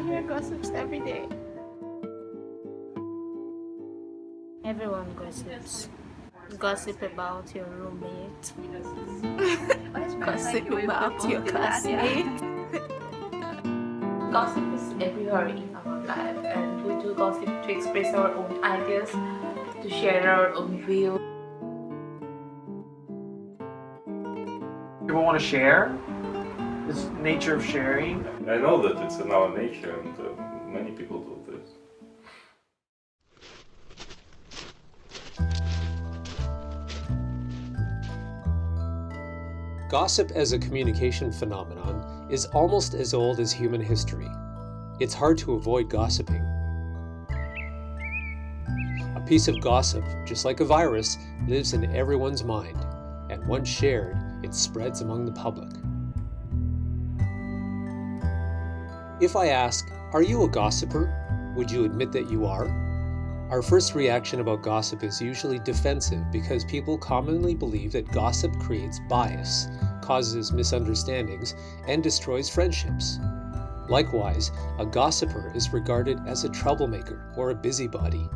I hear gossips every day. Everyone gossips. Gossip about your roommate. Gossip about your classmate. Gossip is everywhere in our life, and we do gossip to express our own ideas, to share our own view. People want to share. This nature of sharing. I know that it's in our nature, and many people do this. Gossip as a communication phenomenon is almost as old as human history. It's hard to avoid gossiping. A piece of gossip, just like a virus, lives in everyone's mind, and once shared, it spreads among the public. If I ask, "Are you a gossiper?" would you admit that you are? Our first reaction about gossip is usually defensive because people commonly believe that gossip creates bias, causes misunderstandings, and destroys friendships. Likewise, a gossiper is regarded as a troublemaker or a busybody.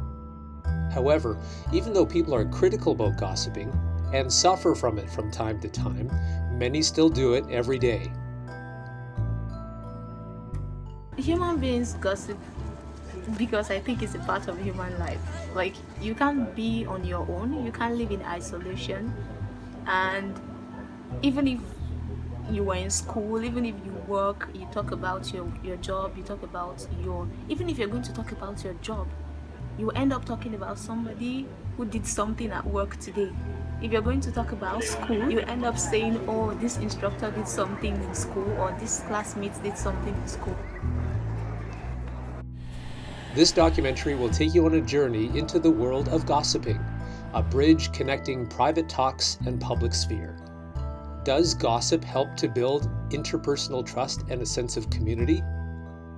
However, even though people are critical about gossiping and suffer from it from time to time, many still do it every day. Human beings gossip because I think it's a part of human life. Like, you can't be on your own, you can't live in isolation, and even if you were in school, even if you work, you talk about your job, you talk about even if you're going to talk about your job, you end up talking about somebody who did something at work today. If you're going to talk about school, you end up saying, oh, this instructor did something in school, or this classmate did something in school. This documentary will take you on a journey into the world of gossiping, a bridge connecting private talks and public sphere. Does gossip help to build interpersonal trust and a sense of community?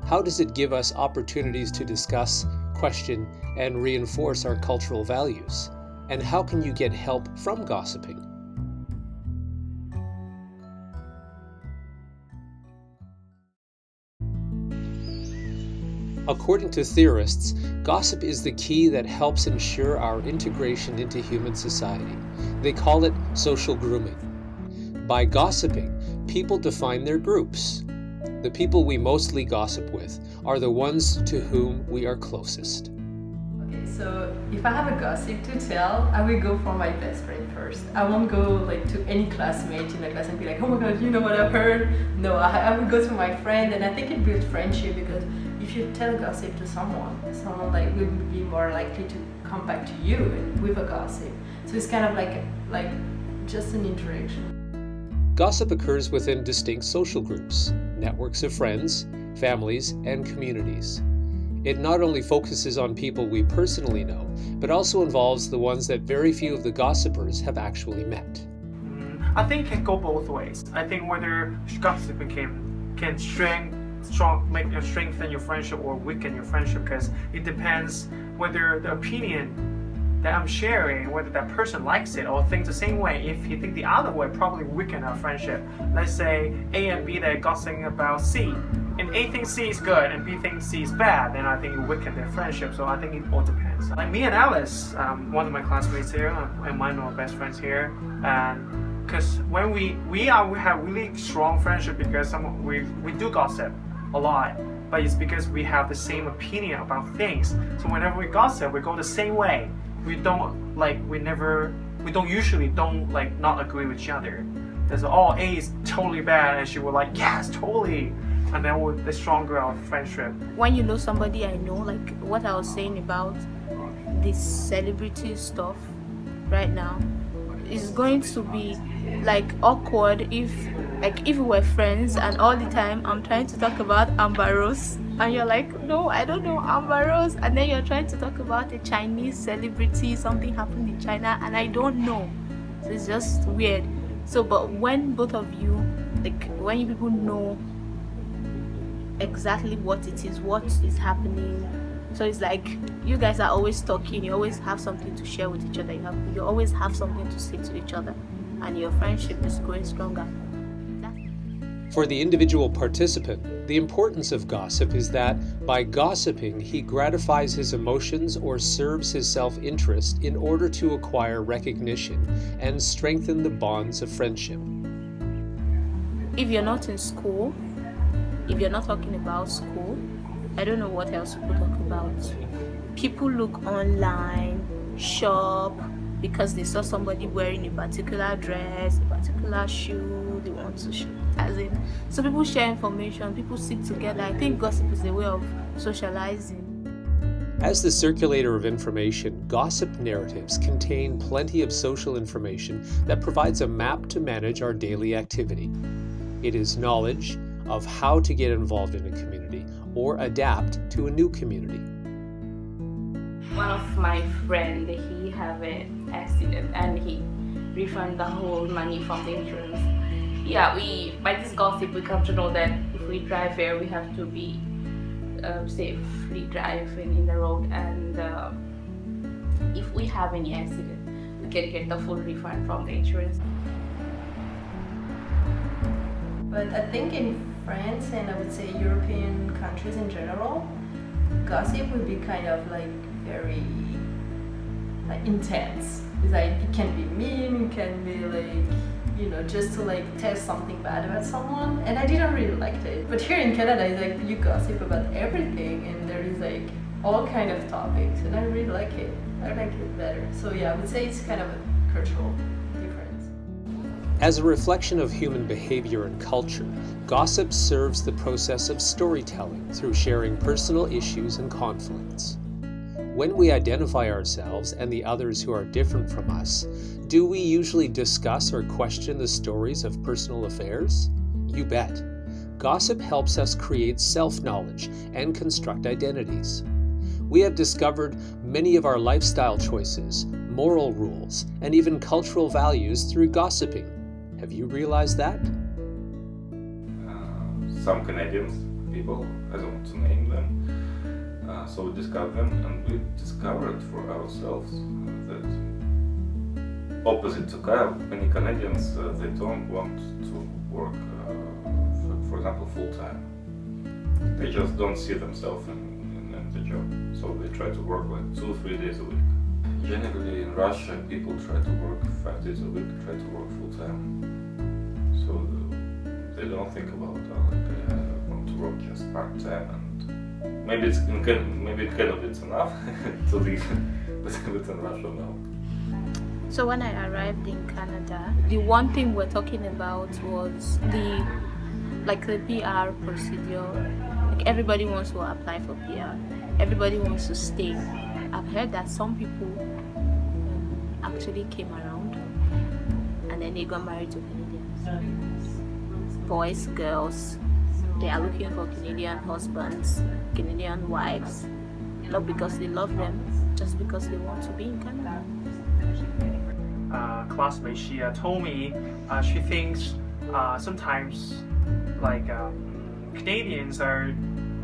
How does it give us opportunities to discuss, question, and reinforce our cultural values? And how can you get help from gossiping? According to theorists, gossip is the key that helps ensure our integration into human society. They call it social grooming. By gossiping, people define their groups. The people we mostly gossip with are the ones to whom we are closest. Okay, so if I have a gossip to tell, I will go for my best friend first. I won't go to any classmate in the class and be like, oh my god, you know what I've heard? No, I will go to my friend, and I think it builds friendship, because if you tell gossip to someone will be more likely to come back to you with a gossip. So it's kind of like just an interaction. Gossip occurs within distinct social groups, networks of friends, families, and communities. It not only focuses on people we personally know, but also involves the ones that very few of the gossipers have actually met. I think it can go both ways. I think whether gossiping can strengthen your friendship or weaken your friendship, because it depends whether the opinion that I'm sharing, whether that person likes it or thinks the same way. If he thinks the other way, probably weaken our friendship. Let's say A and B, they're gossiping about C, and A thinks C is good and B thinks C is bad, then I think it weaken their friendship. So I think it all depends. Like me and Alice, one of my classmates here, and mine are best friends here, and because when we have really strong friendship, because we do gossip a lot, but it's because we have the same opinion about things. So whenever we gossip, we go the same way. We don't usually not agree with each other. There's A is totally bad, and she will yes, totally, and then with the stronger our friendship. When you know somebody, I know, like what I was saying about this celebrity stuff right now, is going to be awkward if we were friends and all the time I'm trying to talk about Amber Rose and you're like, no, I don't know Amber Rose, and then you're trying to talk about a Chinese celebrity, something happened in China, and I don't know. So it's just weird. So but when both of you, when you people know exactly what it is, what is happening, so it's like you guys are always talking, you always have something to share with each other, you always have something to say to each other, and your friendship is growing stronger. For the individual participant, the importance of gossip is that by gossiping, he gratifies his emotions or serves his self-interest in order to acquire recognition and strengthen the bonds of friendship. If you're not in school, if you're not talking about school, I don't know what else people talk about. People look online, shop, because they saw somebody wearing a particular dress, a particular shoe, they want to shop. So people share information, people sit together. I think gossip is a way of socializing. As the circulator of information, gossip narratives contain plenty of social information that provides a map to manage our daily activity. It is knowledge of how to get involved in a community or adapt to a new community. One of my friend, he have an accident and he refund the whole money from the insurance. Yeah, by this gossip we come to know that if we drive here we have to be safely driving in the road, and if we have any accident we can get the full refund from the insurance. But I think in France and I would say European countries in general, gossip would be kind of like very intense. It's like it can be mean, it can be like, just to like tell something bad about someone, and I didn't really like it. But here in Canada, it's like you gossip about everything, and there is like all kind of topics, and I really like it. I like it better. So yeah, I would say it's kind of a cultural difference. As a reflection of human behavior and culture, gossip serves the process of storytelling through sharing personal issues and conflicts. When we identify ourselves and the others who are different from us, do we usually discuss or question the stories of personal affairs? You bet. Gossip helps us create self-knowledge and construct identities. We have discovered many of our lifestyle choices, moral rules, and even cultural values through gossiping. Have you realized that? Some Canadians people, I don't want to name them, so we discovered them, and we discovered for ourselves that opposite to Kyle, many Canadians, they don't want to work, for example, full-time. They just don't see themselves in the job, so they try to work like 2-3 days a week. Generally in Russia, people try to work 5 days a week, try to work full-time. So they don't think about I want to work just part-time, and maybe it kind of it's enough to live, but in Russia now. So when I arrived in Canada, the one thing we're talking about was the PR procedure. Like everybody wants to apply for PR. Everybody wants to stay. I've heard that some people actually came around and then they got married to Canadians. Boys, girls, they are looking for Canadian husbands, Canadian wives, not because they love them, just because they want to be in Canada. Classmate, she told me she thinks sometimes Canadians are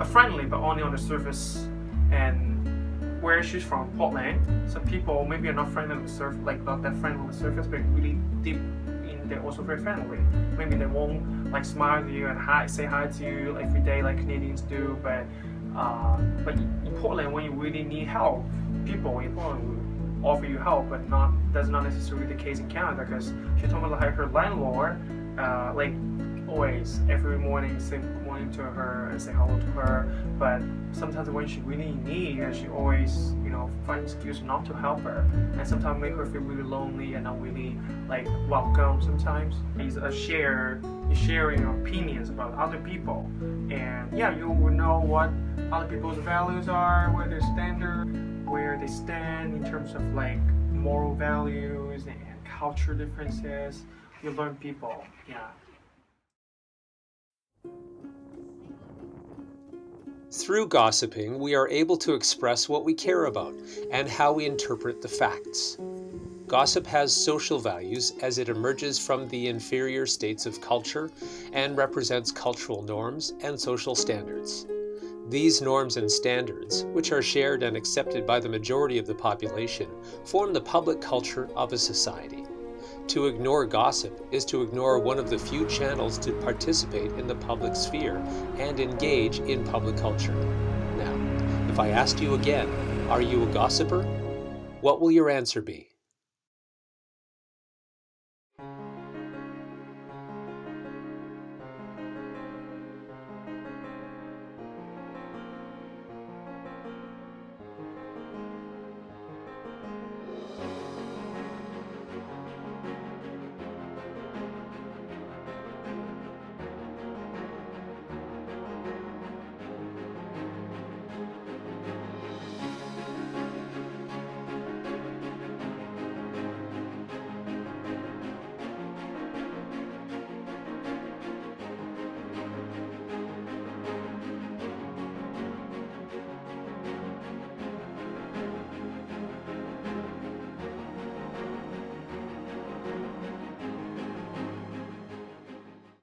friendly but only on the surface, and where she's from, Portland, some people maybe are not friendly on the surface, not that friendly on the surface, but really deep in, they're also very friendly. Maybe they won't smile to you and say hi to you every day like Canadians do, but in Portland, when you really need help, people in Portland will offer you help, but that's not necessarily the case in Canada, because she told me her landlord, always, every morning, say good morning to her and say hello to her, but sometimes when she really needs, she always, finds excuse not to help her, and sometimes make her feel really lonely and not really welcome sometimes. It's sharing your opinions about other people, and yeah, you will know what other people's values are, where their standard, where they stand in terms of moral values and culture differences. You learn people, yeah. Through gossiping, we are able to express what we care about and how we interpret the facts. Gossip has social values as it emerges from the inferior states of culture and represents cultural norms and social standards. These norms and standards, which are shared and accepted by the majority of the population, form the public culture of a society. To ignore gossip is to ignore one of the few channels to participate in the public sphere and engage in public culture. Now, if I asked you again, are you a gossiper? What will your answer be?